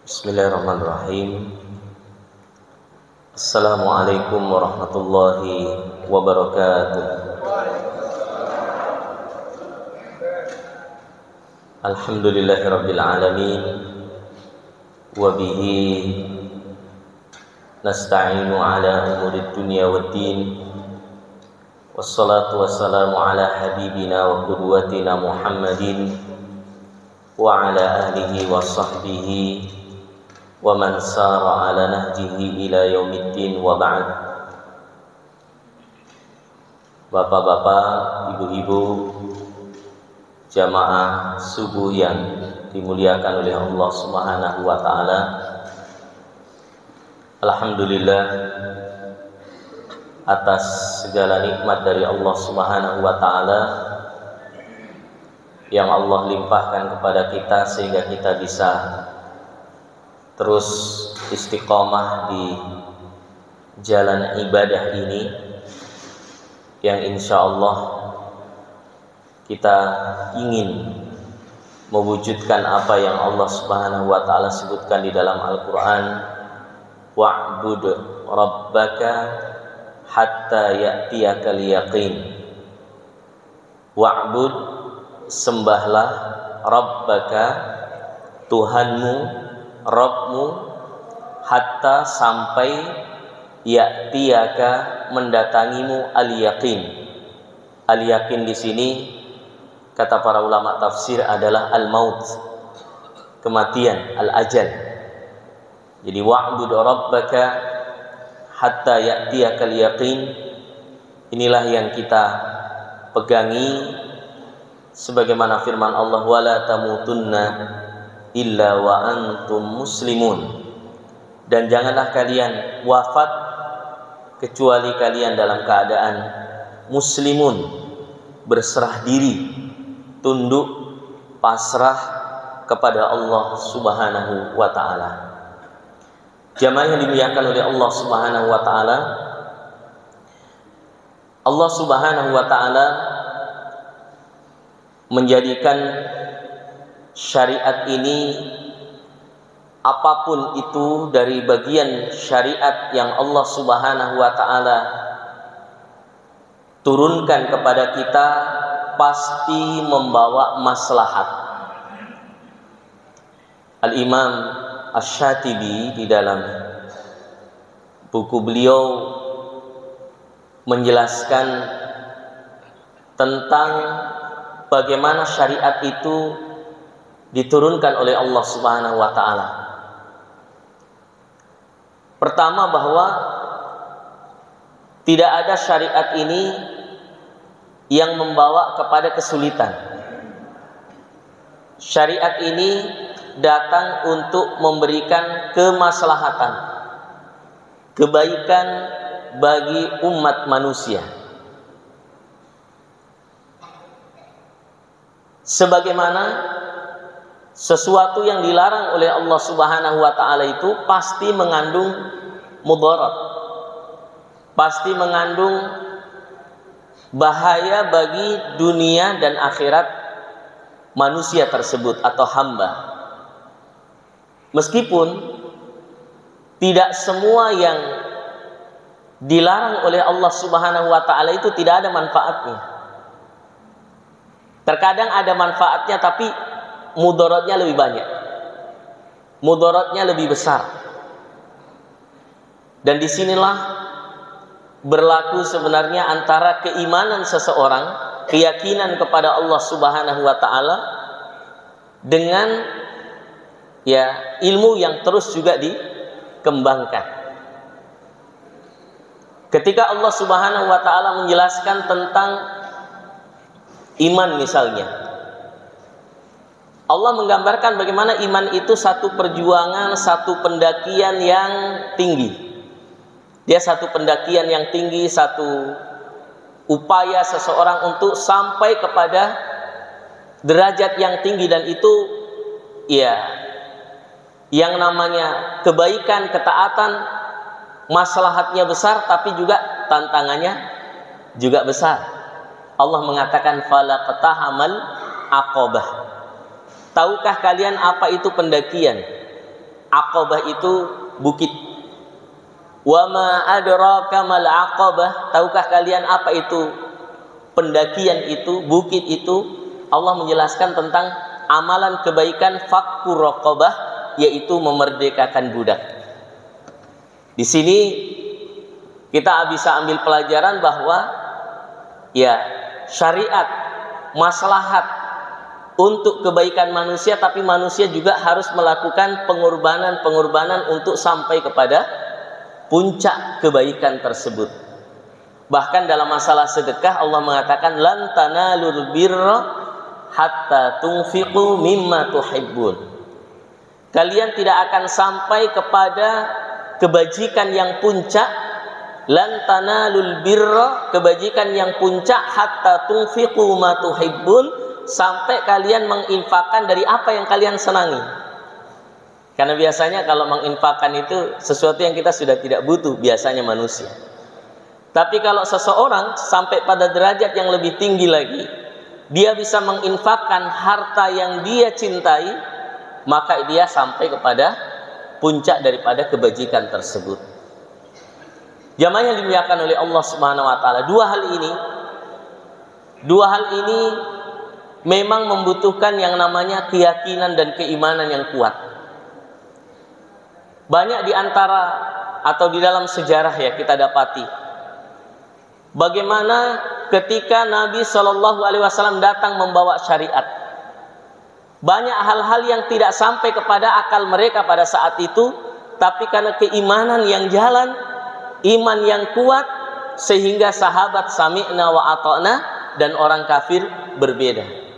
Bismillahirrahmanirrahim. Assalamualaikum warahmatullahi wabarakatuh. Alhamdulillahirabbil alamin wa bihi nasta'inu ala umurid dunya waddin. Wassalatu wassalamu ala habibina wa qudwatina Muhammadin wa ala alihi wa sahbihi wa man sara ala nahjihi ila yaumiddin wa ba'd. Bapak-bapak, ibu-ibu, jamaah subuh yang dimuliakan oleh Allah Subhanahu wa taala. Alhamdulillah atas segala nikmat dari Allah Subhanahu wa taala yang Allah limpahkan kepada kita sehingga kita bisa terus istiqomah di jalan ibadah ini, yang insya Allah kita ingin mewujudkan apa yang Allah Subhanahu wa taala sebutkan di dalam Al-Qur'an, wa'bud rabbaka hatta ya'tiyakal yaqin. Wa'bud, sembahlah, rabbaka, Tuhanmu, Rabbmu, hatta sampai ya'tiyaka, mendatangimu, al-yaqin. Al-yaqin di sini kata para ulama tafsir adalah al-maut, kematian, al-ajal. Jadi wa'bud rabbaka hatta ya'tiyakal yaqin, inilah yang kita pegangi sebagaimana firman Allah, wala tamutunna illa wa antum muslimun, dan janganlah kalian wafat kecuali kalian dalam keadaan muslimun, berserah diri, tunduk, pasrah kepada Allah Subhanahu wa taala. Jamaah yang dimuliakan oleh Allah Subhanahu wa taala, Allah Subhanahu wa taala menjadikan syariat ini, apapun itu dari bagian syariat yang Allah Subhanahu wa taala turunkan kepada kita, pasti membawa maslahat. Al-Imam Asy-Syatibi di dalam buku beliau menjelaskan tentang bagaimana syariat itu diturunkan oleh Allah Subhanahu wa taala. Pertama, bahwa tidak ada syariat ini yang membawa kepada kesulitan. Syariat ini datang untuk memberikan kemaslahatan, kebaikan bagi umat manusia. Sebagaimana sesuatu yang dilarang oleh Allah Subhanahu wa taala itu pasti mengandung mudarat, pasti mengandung bahaya bagi dunia dan akhirat manusia tersebut atau hamba. Meskipun tidak semua yang dilarang oleh Allah Subhanahu wa taala itu tidak ada manfaatnya. Terkadang ada manfaatnya tapi mudaratnya lebih banyak, mudaratnya lebih besar. Dan disinilah berlaku sebenarnya antara keimanan seseorang, keyakinan kepada Allah Subhanahu wa taala, dengan ilmu yang terus juga dikembangkan. Ketika Allah Subhanahu wa taala menjelaskan tentang iman misalnya, Allah menggambarkan bagaimana iman itu satu perjuangan, satu pendakian yang tinggi. Dia satu pendakian yang tinggi, satu upaya seseorang untuk sampai kepada derajat yang tinggi, dan itu yang namanya kebaikan, ketaatan, maslahatnya besar tapi juga tantangannya juga besar. Allah mengatakan falaqtahamal aqabah. Tahukah kalian apa itu pendakian? Aqabah itu bukit. Wa ma adraka mal aqabah, tahukah kalian apa itu pendakian itu, bukit itu? Allah menjelaskan tentang amalan kebaikan fakku raqabah, yaitu memerdekakan budak. Di sini kita bisa ambil pelajaran bahwa ya syariat maslahat untuk kebaikan manusia, tapi manusia juga harus melakukan pengorbanan untuk sampai kepada puncak kebaikan tersebut. Bahkan dalam masalah sedekah Allah mengatakan lan tanalul birra hatta tunfiqu mimma tuhibbun. Kalian tidak akan sampai kepada kebajikan yang puncak, lan tanalul birra, kebajikan yang puncak, hatta tunfiqu ma tuhibbun, sampai kalian menginfakkan dari apa yang kalian senangi. Karena biasanya kalau menginfakkan itu sesuatu yang kita sudah tidak butuh, biasanya manusia. Tapi kalau seseorang sampai pada derajat yang lebih tinggi lagi, dia bisa menginfakkan harta yang dia cintai, maka dia sampai kepada puncak daripada kebajikan tersebut. Jamaah yang dimuliakan oleh Allah Subhanahu wa taala, dua hal ini memang membutuhkan yang namanya keyakinan dan keimanan yang kuat. Banyak di antara atau di dalam sejarah ya kita dapati bagaimana ketika Nabi Shallallahu Alaihi Wasallam datang membawa syariat, banyak hal-hal yang tidak sampai kepada akal mereka pada saat itu, tapi karena keimanan yang jalan, iman yang kuat, sehingga sahabat sami'na wa ata'na dan orang kafir berbeda.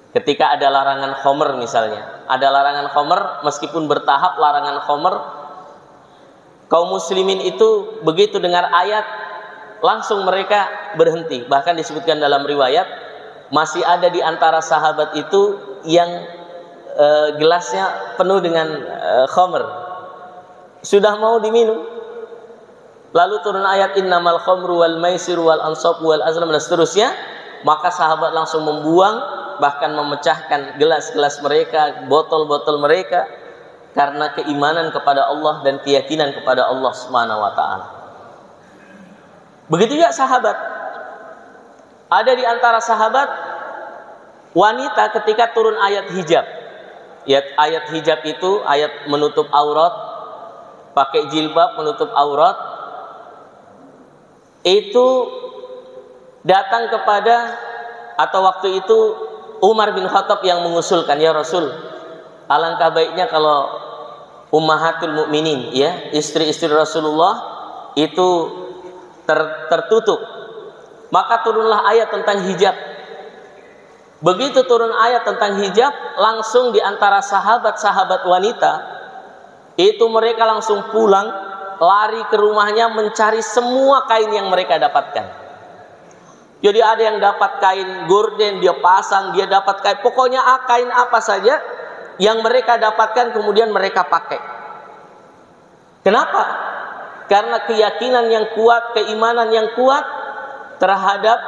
Ketika ada larangan khomer misalnya, ada larangan khomer, meskipun bertahap larangan khomer, kaum muslimin itu begitu dengar ayat langsung mereka berhenti. Bahkan disebutkan dalam riwayat masih ada di antara sahabat itu yang gelasnya penuh dengan khamr, sudah mau diminum, lalu turun ayat innamal khamru wal maisir wal ansab wal azlam dan seterusnya, maka sahabat langsung membuang, bahkan memecahkan gelas-gelas mereka, botol-botol mereka, karena keimanan kepada Allah dan keyakinan kepada Allah Subhanahu wa taala. Begitu juga sahabat. Ada di antara sahabat wanita ketika turun ayat hijab. Ayat hijab itu ayat menutup aurat, pakai jilbab menutup aurat. Itu datang kepada, atau waktu itu Umar bin Khattab yang mengusulkan, ya Rasul, alangkah baiknya kalau ummahatul mukminin, ya, istri-istri Rasulullah itu tertutup. Maka turunlah ayat tentang hijab. Begitu turun ayat tentang hijab, langsung di antara sahabat-sahabat wanita itu mereka langsung pulang, lari ke rumahnya mencari semua kain yang mereka dapatkan. Jadi ada yang dapat kain gorden, dia pasang, dia dapat kain, pokoknya kain apa saja yang mereka dapatkan kemudian mereka pakai. Kenapa? Karena keyakinan yang kuat, keimanan yang kuat terhadap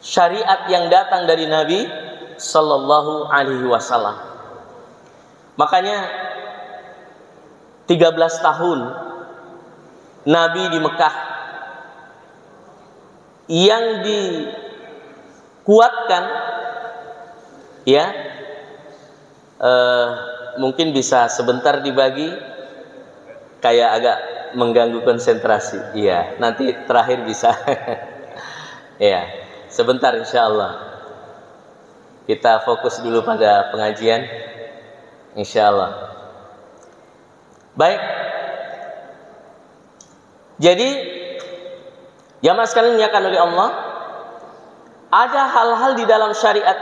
syariat yang datang dari Nabi Sallallahu Alaihi Wasallam. Makanya 13 tahun Nabi di Mekah yang dikuatkan, ya, mungkin bisa sebentar dibagi, kayak agak mengganggu konsentrasi. Iya, nanti terakhir bisa. Ya, sebentar insya Allah. Kita fokus dulu pada pengajian, insya Allah. Baik. Jadi, jamaah sekalian dimuliakan oleh Allah, ada hal-hal di dalam syariat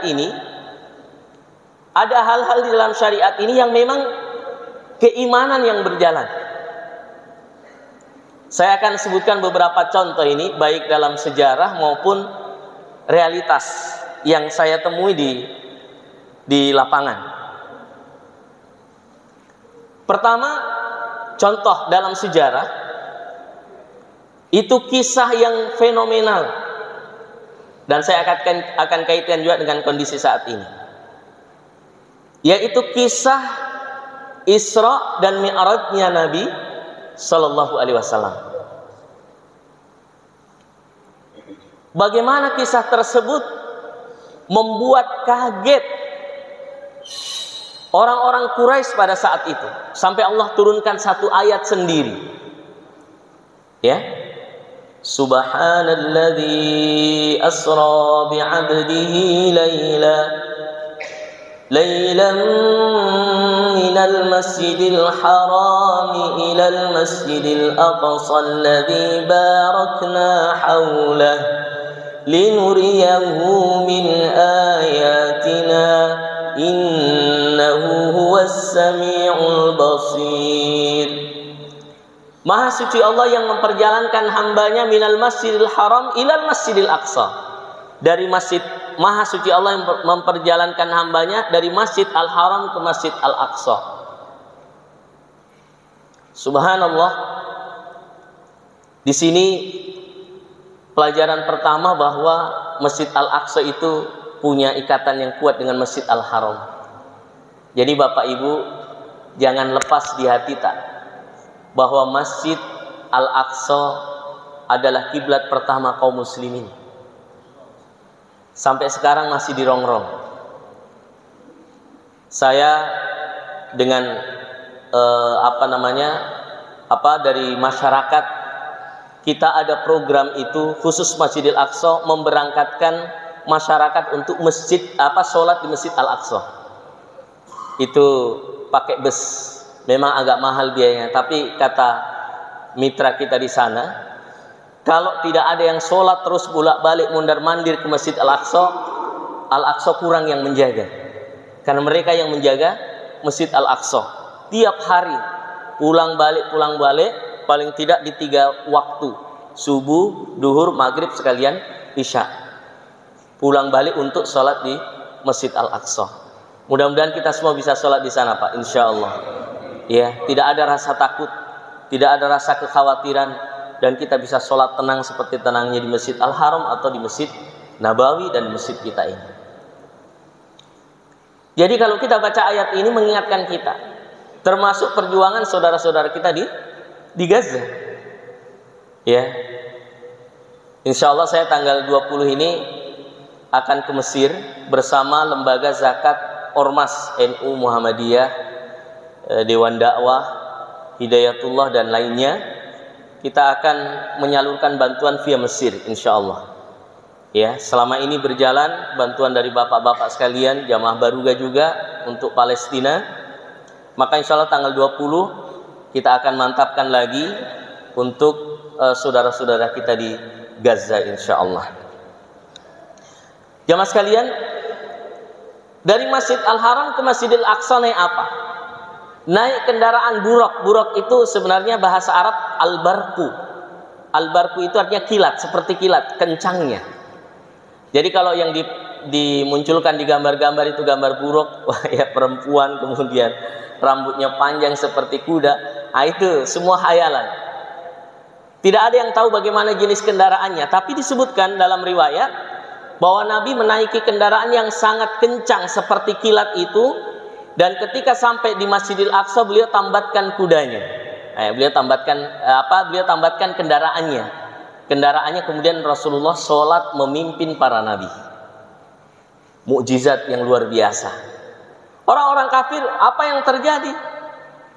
ini, yang memang keimanan yang berjalan. Saya akan sebutkan beberapa contoh ini, baik dalam sejarah maupun realitas yang saya temui di lapangan. Pertama, contoh dalam sejarah, itu kisah yang fenomenal, dan saya akan kaitkan juga dengan kondisi saat ini, yaitu kisah Isra dan Mi'rajnya Nabi Sallallahu Alaihi Wasallam. Bagaimana kisah tersebut membuat kaget orang-orang Quraisy pada saat itu, sampai Allah turunkan satu ayat sendiri. Ya, Subhanalladzi asra bi'abdihi laylan minal masjidil harami ilal masjidil aqsa alladzi barakna hawlah linuriyahu min ayatina innahu huwas sami'ul basir. Maha suci Allah yang memperjalankan hambanya minal masjidil haram ilal masjidil aqsa. Dari masjid, maha suci Allah yang memperjalankan hambanya dari masjid al-haram ke masjid al-aqsa. Subhanallah. Di sini pelajaran pertama bahwa masjid al-aqsa itu punya ikatan yang kuat dengan masjid al-haram. Jadi Bapak Ibu jangan lepas di hati bahwa masjid al-aqsa adalah kiblat pertama kaum muslimin. Sampai sekarang masih dirongrong. Saya dengan dari masyarakat, kita ada program itu khusus Masjidil Aqsa, memberangkatkan masyarakat untuk sholat di Masjid Al-Aqsa. Itu pakai bus, memang agak mahal biayanya, tapi kata mitra kita di sana, kalau tidak ada yang sholat terus bolak-balik mundar-mandir ke Masjid Al-Aqsa, Al-Aqsa kurang yang menjaga. Karena mereka yang menjaga Masjid Al-Aqsa tiap hari pulang balik, paling tidak di 3 waktu, subuh, duhur, maghrib sekalian isya, pulang balik untuk sholat di Masjid Al-Aqsa. Mudah-mudahan kita semua bisa sholat di sana, Pak, insya Allah. Ya, tidak ada rasa takut, tidak ada rasa kekhawatiran, dan kita bisa sholat tenang seperti tenangnya di Masjid Al-Haram atau di Masjid Nabawi dan masjid kita ini. Jadi kalau kita baca ayat ini mengingatkan kita, termasuk perjuangan saudara-saudara kita di Gaza. Ya, insya Allah saya tanggal 20 ini akan ke Mesir bersama lembaga zakat Ormas NU Muhammadiyah, Dewan Dakwah, Hidayatullah dan lainnya. Kita akan menyalurkan bantuan via Mesir, insya Allah. Ya, selama ini berjalan bantuan dari bapak-bapak sekalian, jamaah Baruga juga untuk Palestina. Maka insya Allah tanggal 20 kita akan mantapkan lagi untuk saudara-saudara kita di Gaza, insya Allah. Jamaah sekalian, dari Masjid Al-Haram ke Masjidil Aqsa naik apa? Naik kendaraan buraq. Buraq itu sebenarnya bahasa Arab al-barqu. Al-barqu itu artinya kilat, seperti kilat, kencangnya. Jadi kalau yang dimunculkan di gambar-gambar itu gambar buraq, wah ya perempuan kemudian rambutnya panjang seperti kuda, nah itu semua khayalan. Tidak ada yang tahu bagaimana jenis kendaraannya, tapi disebutkan dalam riwayat bahwa Nabi menaiki kendaraan yang sangat kencang seperti kilat itu. Dan ketika sampai di Masjidil Aqsa, beliau tambatkan kudanya. Beliau tambatkan kendaraannya. Kendaraannya kemudian Rasulullah sholat memimpin para nabi. Mukjizat yang luar biasa. Orang-orang kafir, apa yang terjadi?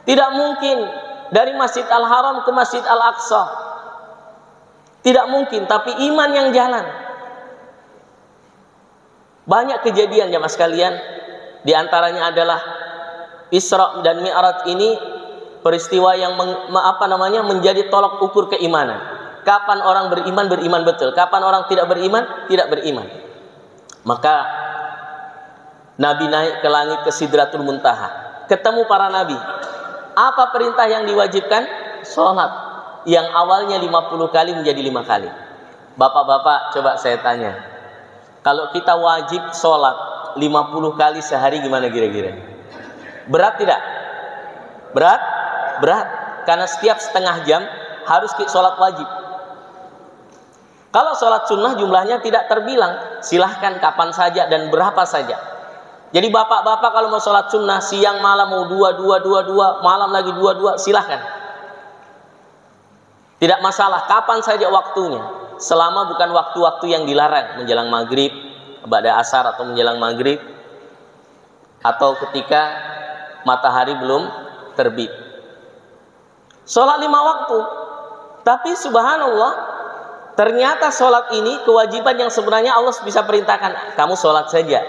Tidak mungkin dari Masjid Al-Haram ke Masjid Al-Aqsa. Tidak mungkin, tapi iman yang jalan. Banyak kejadian jamaah sekalian. Di antaranya adalah Isra dan Mi'raj ini peristiwa yang menjadi tolak ukur keimanan. Kapan orang beriman betul, kapan orang tidak beriman. Maka Nabi naik ke langit ke Sidratul Muntaha, ketemu para nabi. Apa perintah yang diwajibkan? Sholat. Yang awalnya 50 kali menjadi 5 kali. Bapak-bapak, coba saya tanya, kalau kita wajib sholat 50 kali sehari gimana kira-kira? Berat tidak? Berat? Karena setiap setengah jam harus sholat wajib. Kalau sholat sunnah jumlahnya tidak terbilang, silahkan kapan saja dan berapa saja. Jadi bapak-bapak kalau mau sholat sunnah siang malam mau dua, malam lagi dua, silahkan. Tidak masalah, kapan saja waktunya, selama bukan waktu-waktu yang dilarang, menjelang maghrib, ba'da asar atau menjelang maghrib, atau ketika matahari belum terbit. Sholat 5 waktu, tapi subhanallah, ternyata sholat ini kewajiban yang sebenarnya Allah bisa perintahkan, kamu sholat saja.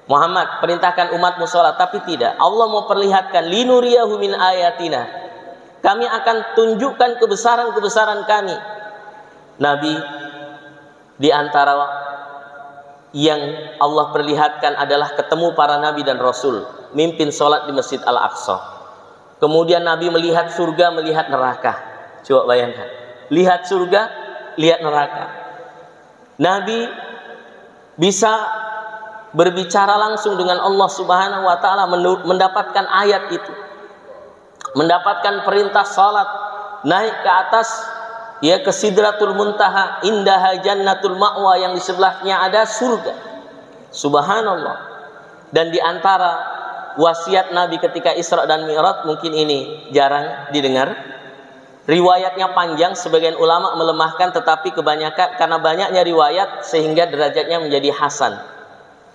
Muhammad, perintahkan umatmu sholat, tapi tidak. Allah mau perlihatkan, linuriyahu min ayatina, kami akan tunjukkan kebesaran-kebesaran kami. Nabi di antara yang Allah perlihatkan adalah ketemu para nabi dan rasul, mimpin sholat di Masjid Al-Aqsa. Kemudian Nabi melihat surga, melihat neraka. Coba bayangkan, lihat surga, lihat neraka. Nabi bisa berbicara langsung dengan Allah Subhanahu wa taala, mendapatkan ayat itu, mendapatkan perintah salat, naik ke atas, ya, ke Sidratul Muntaha, indaha jannatul ma'wa, yang di sebelahnya ada surga. Subhanallah. Dan di antara wasiat Nabi ketika Isra dan Mi'raj, mungkin ini jarang didengar, riwayatnya panjang, sebagian ulama melemahkan, tetapi kebanyakan karena banyaknya riwayat sehingga derajatnya menjadi hasan.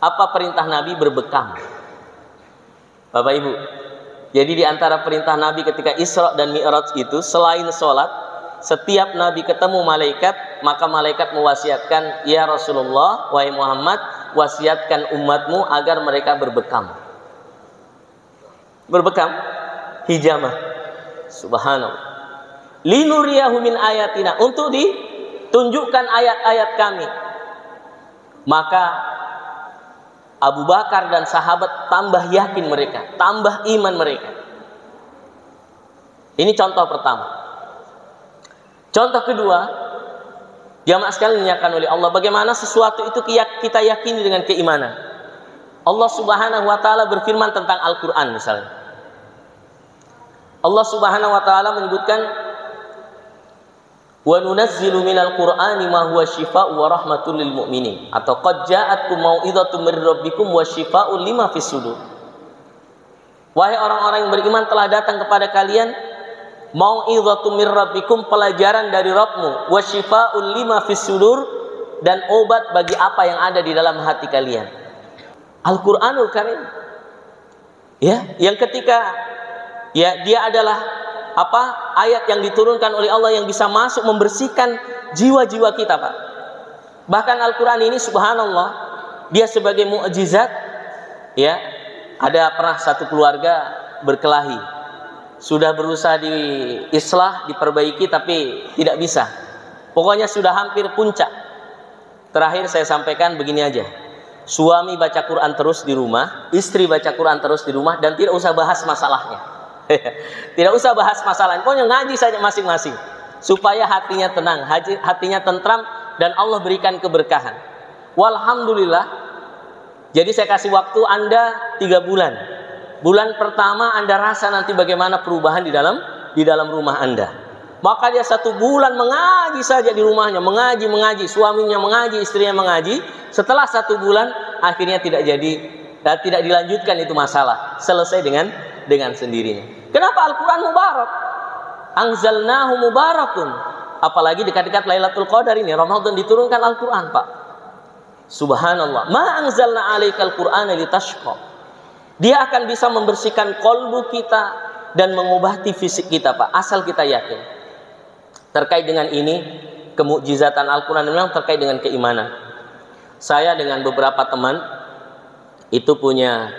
Apa perintah Nabi? Berbekam. Bapak Ibu, jadi di antara perintah Nabi ketika Isra dan Mi'raj itu, selain sholat, setiap Nabi ketemu malaikat, maka malaikat mewasiatkan, ya Rasulullah, wahai Muhammad, wasiatkan umatmu agar mereka berbekam. Berbekam, hijamah. Subhanallah. Linuriyahu min ayatina, untuk ditunjukkan ayat-ayat kami. Maka Abu Bakar dan sahabat tambah yakin mereka, tambah iman mereka. Ini contoh pertama. Contoh kedua, jamaah sekalian diingatkan oleh Allah, bagaimana sesuatu itu kita yakini dengan keimanan. Allah Subhanahu wa taala berfirman tentang Al-Qur'an misalnya. Allah Subhanahu wa taala menyebutkan, wa nunazzilu minal qur'ani ma huwa syifaa'un wa rahmatul lil mu'minin, atau qad ja'atkum mau'izatun mir rabbikum wa syifaa'un lima fis sudur. Wahai orang-orang yang beriman, telah datang kepada kalian mau'izatun mir rabbikum, pelajaran dari Rabbmu, wa syifaa'un lima fis sudur, dan obat bagi apa yang ada di dalam hati kalian. Al-Qur'anul Karim, ya, yang ketika, ya, dia adalah ayat yang diturunkan oleh Allah yang bisa masuk membersihkan jiwa-jiwa kita, Pak. Bahkan Al-Qur'an ini subhanallah, dia sebagai mukjizat, ya. Ada pernah satu keluarga berkelahi, sudah berusaha diislah, diperbaiki, tapi tidak bisa. Pokoknya sudah hampir puncak. Terakhir saya sampaikan begini aja, suami baca Quran terus di rumah, istri baca Quran terus di rumah, dan tidak usah bahas masalahnya. Tidak usah bahas masalah, pokoknya ngaji saja masing-masing, supaya hatinya tenang, hatinya tentram, dan Allah berikan keberkahan. Walhamdulillah. Jadi saya kasih waktu Anda 3 bulan. Bulan pertama Anda rasa nanti bagaimana perubahan di dalam rumah Anda. Maka dia 1 bulan mengaji saja di rumahnya, mengaji, suaminya mengaji, istrinya mengaji. Setelah 1 bulan akhirnya tidak dilanjutkan itu masalah, selesai dengan sendirinya. Kenapa? Al-Quran mubarak, anzalnahu mubarakun. Apalagi dekat-dekat Lailatul Qadar ini, Ramadan, diturunkan Al-Quran, Pak. Subhanallah. Ma anzalna alaikal Qur'ana litashqa. Dia akan bisa membersihkan kolbu kita dan mengobati fisik kita, Pak, asal kita yakin. Terkait dengan ini, kemukjizatan Al-Quran memang terkait dengan keimanan. Saya dengan beberapa teman itu punya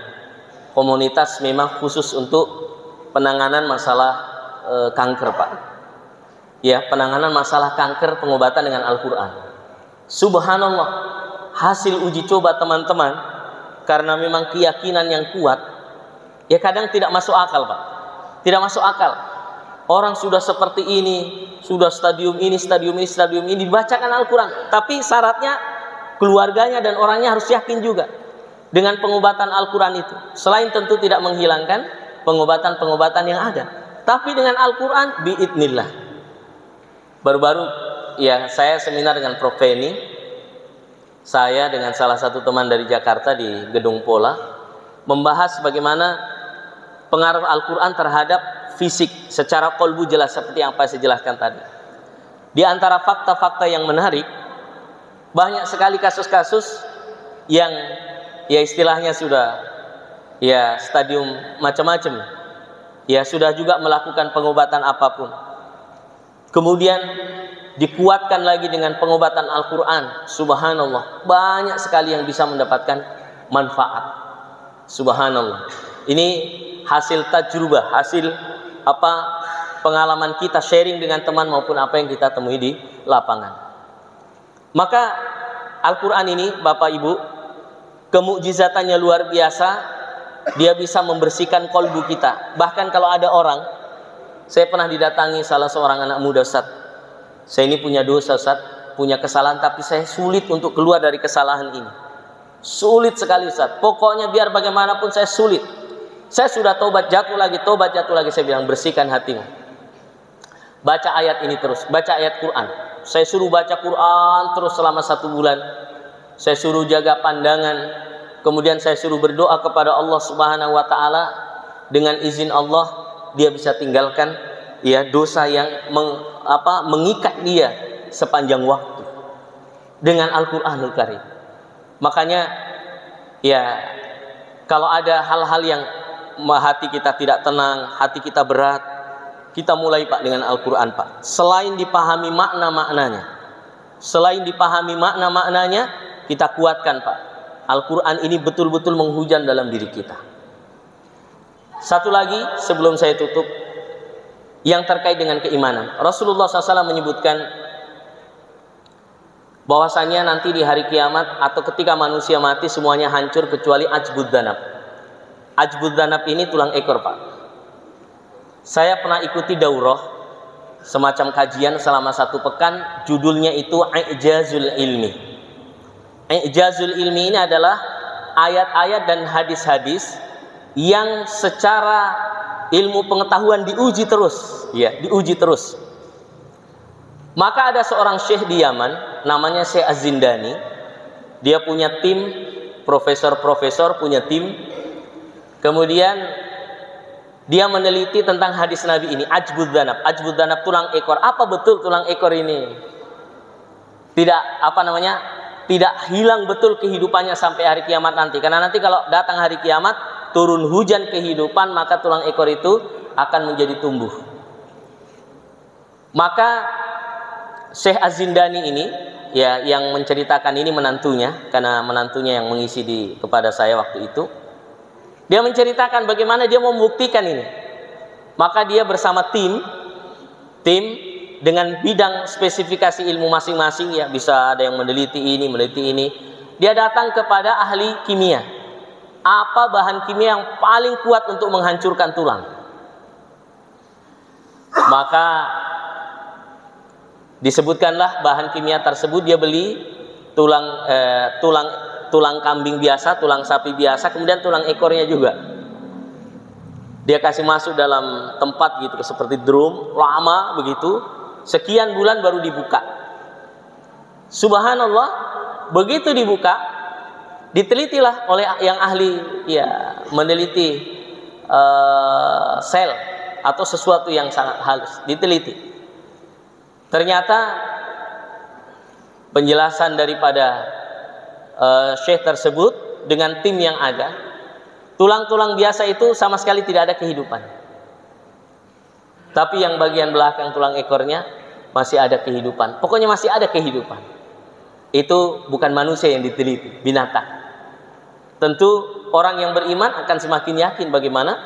komunitas memang khusus untuk penanganan masalah kanker, Pak. Ya, penanganan masalah kanker, pengobatan dengan Al-Quran. Subhanallah, hasil uji coba teman-teman, karena memang keyakinan yang kuat, ya kadang tidak masuk akal, Pak. Tidak masuk akal. Orang sudah seperti ini, sudah stadium ini, dibacakan Al-Quran. Tapi syaratnya keluarganya dan orangnya harus yakin juga dengan pengobatan Al-Quran itu. Selain tentu tidak menghilangkan pengobatan-pengobatan yang ada, tapi dengan Al-Quran biidnillah. Baru-baru ya saya seminar dengan Prof. Feni, saya dengan salah satu teman dari Jakarta di Gedung Pola, membahas bagaimana pengaruh Al-Quran terhadap fisik secara qalbu, jelas seperti yang saya jelaskan tadi. Di antara fakta-fakta yang menarik, banyak sekali kasus-kasus yang ya istilahnya sudah ya stadium macam-macam, ya sudah juga melakukan pengobatan apapun, kemudian dikuatkan lagi dengan pengobatan Al-Quran. Subhanallah, banyak sekali yang bisa mendapatkan manfaat. Subhanallah, ini hasil tajrubah, hasil pengalaman kita, sharing dengan teman maupun apa yang kita temui di lapangan. Maka Al-Quran ini Bapak Ibu, kemukjizatannya luar biasa. Dia bisa membersihkan kolbu kita. Bahkan kalau ada orang, saya pernah didatangi salah seorang anak muda, Ustaz, saya ini punya dosa Ustaz, punya kesalahan, tapi saya sulit untuk keluar dari kesalahan ini. Sulit sekali Ustaz, pokoknya biar bagaimanapun saya sulit. Saya sudah tobat jatuh lagi. Saya bilang, bersihkan hatimu, baca ayat ini terus, baca ayat Quran. Saya suruh baca Quran terus selama 1 bulan. Saya suruh jaga pandangan, kemudian saya suruh berdoa kepada Allah Subhanahu wa taala. Dengan izin Allah, dia bisa tinggalkan ya dosa yang mengikat dia sepanjang waktu dengan Al-Qur'anul Karim. Makanya ya, kalau ada hal-hal yang hati kita tidak tenang, hati kita berat, kita mulai Pak dengan Al-Quran Pak. Selain dipahami makna-maknanya, kita kuatkan Pak. Al-Quran ini betul-betul menghujan dalam diri kita. Satu lagi sebelum saya tutup, yang terkait dengan keimanan. Rasulullah SAW menyebutkan bahwasanya nanti di hari kiamat atau ketika manusia mati semuanya hancur kecuali ajbud danab. Ajbud danab ini tulang ekor Pak. Saya pernah ikuti daurah, semacam kajian selama 1 pekan, judulnya itu I'jazul Ilmi. I'jazul Ilmi ini adalah ayat-ayat dan hadis-hadis yang secara ilmu pengetahuan diuji terus, ya, diuji terus. Maka ada seorang syekh di Yaman, namanya Syekh Az-Zindani. Dia punya tim, profesor-profesor punya tim. Kemudian dia meneliti tentang hadis Nabi ini, ajbud danab. Ajbud danab, tulang ekor. Apa betul tulang ekor ini tidak hilang betul kehidupannya sampai hari kiamat nanti? Karena nanti kalau datang hari kiamat, turun hujan kehidupan, maka tulang ekor itu akan menjadi tumbuh. Maka Syekh Az-Zindani ini, ya, yang menceritakan ini menantunya, karena menantunya yang mengisi kepada saya waktu itu. Dia menceritakan bagaimana dia mau membuktikan ini. Maka dia bersama tim dengan bidang spesifikasi ilmu masing-masing, ya, bisa ada yang meneliti ini. Dia datang kepada ahli kimia. Apa bahan kimia yang paling kuat untuk menghancurkan tulang? Maka disebutkanlah bahan kimia tersebut. Dia beli tulang kambing biasa, tulang sapi biasa, kemudian tulang ekornya juga. Dia kasih masuk dalam tempat gitu, seperti drum, lama begitu. Sekian bulan baru dibuka. Subhanallah, begitu dibuka, ditelitilah oleh yang ahli, ya, meneliti sel atau sesuatu yang sangat halus, diteliti. Ternyata penjelasan daripada syekh tersebut dengan tim yang ada, tulang-tulang biasa itu sama sekali tidak ada kehidupan. Tapi yang bagian belakang tulang ekornya masih ada kehidupan. Pokoknya masih ada kehidupan. Itu bukan manusia yang diteliti, binatang. Tentu orang yang beriman akan semakin yakin bagaimana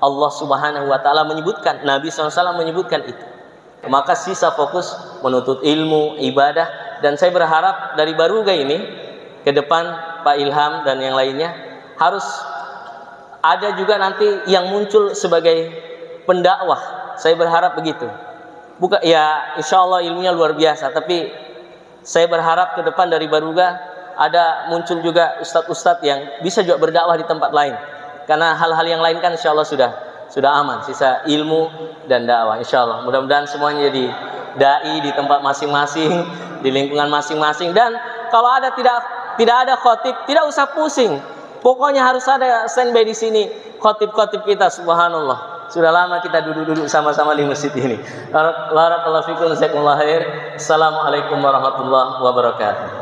Allah Subhanahu wa taala menyebutkan, Nabi SAW menyebutkan itu. Maka sisa fokus menuntut ilmu, ibadah, dan saya berharap dari Baruga ini ke depan, Pak Ilham dan yang lainnya, harus ada juga nanti yang muncul sebagai pendakwah. Saya berharap begitu. Bukan, ya, insya Allah ilmunya luar biasa, tapi saya berharap ke depan dari Baruga ada muncul juga ustadz-ustadz yang bisa juga berdakwah di tempat lain. Karena hal-hal yang lain kan insya Allah sudah aman, sisa ilmu dan dakwah. Insya Allah, mudah-mudahan semuanya jadi dai di tempat masing-masing, di lingkungan masing-masing. Dan kalau tidak ada khotib, tidak usah pusing. Pokoknya harus ada standby di sini khotib-khotib kita. Subhanallah, sudah lama kita duduk-duduk sama-sama di masjid ini. Barakallahu fikum, jazakumullah khair. Assalamualaikum warahmatullahi wabarakatuh.